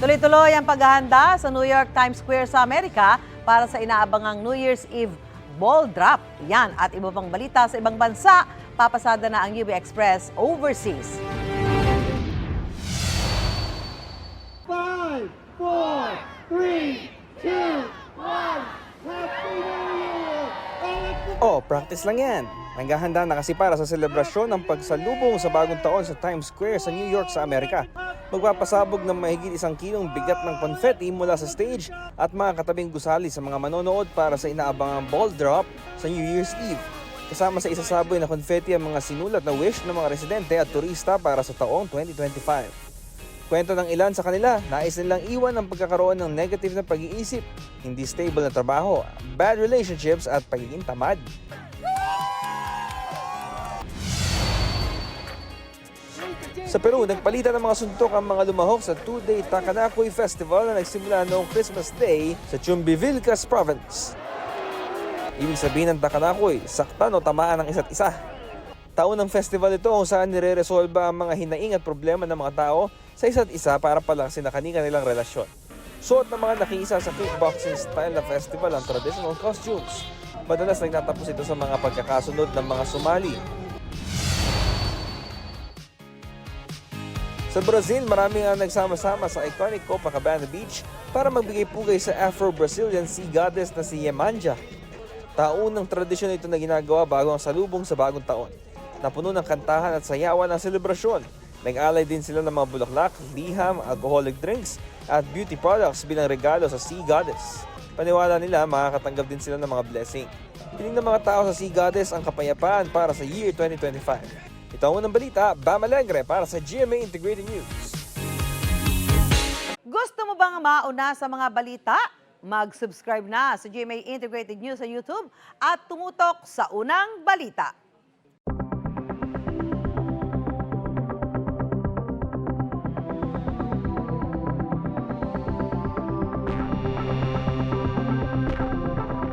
Tuloy-tuloy ang paghahanda sa New York Times Square sa Amerika para sa inaabangang New Year's Eve ball drop. Yan at iba pang balita sa ibang bansa, papasada na ang UB Express overseas. 5, 4, 3, 2, 1. Happy New Year! Practice lang yan. Nanghahanda na kasi para sa selebrasyon ng pagsalubong sa bagong taon sa Times Square sa New York sa Amerika. Magpapasabog ng mahigit 1 kilong bigat ng confetti mula sa stage at mga katabing gusali sa mga manonood para sa inaabangang ball drop sa New Year's Eve. Kasama sa isasaboy na confetti ang mga sinulat na wish ng mga residente at turista para sa taong 2025. Kwento ng ilan sa kanila, nais nilang iwan ang pagkakaroon ng negative na pag-iisip, hindi stable na trabaho, bad relationships at pagiging tamad. Sa Peru, nagpalitan ng mga suntok ang mga lumahok sa 2-day Takanakoy Festival na nagsimula noong Christmas Day sa Chumbivilcas Province. Ibig sabihin ng Takanakoy, saktan o tamaan ng isa't isa. Taon ng festival ito kung saan nire-resolba ang mga hinaing at problema ng mga tao sa isa't isa para palakasin na kanilang relasyon. Suot ng mga nakiisa sa kickboxing style na festival ang traditional costumes. Madalas nagtatapos ito sa mga pagkakasunod ng mga sumali. Sa Brazil, marami ang nagsama-sama sa iconic Copacabana Beach para magbigay pugay sa Afro-Brazilian sea goddess na si Yemanja. Taunang tradisyon ito na ginagawa bago ang salubong sa bagong taon. Napuno ng kantahan at sayawan ng selebrasyon. Nag-alay din sila ng mga bulaklak, liham, alcoholic drinks at beauty products bilang regalo sa sea goddess. Paniwala nila makakatanggap din sila ng mga blessing. Piling ng mga tao sa sea goddess ang kapayapaan para sa year 2025. Ito ang unang balita, Bam Alegre para sa GMA Integrated News. Gusto mo bang mauna sa mga balita? Mag-subscribe na sa GMA Integrated News sa YouTube at tumutok sa unang balita.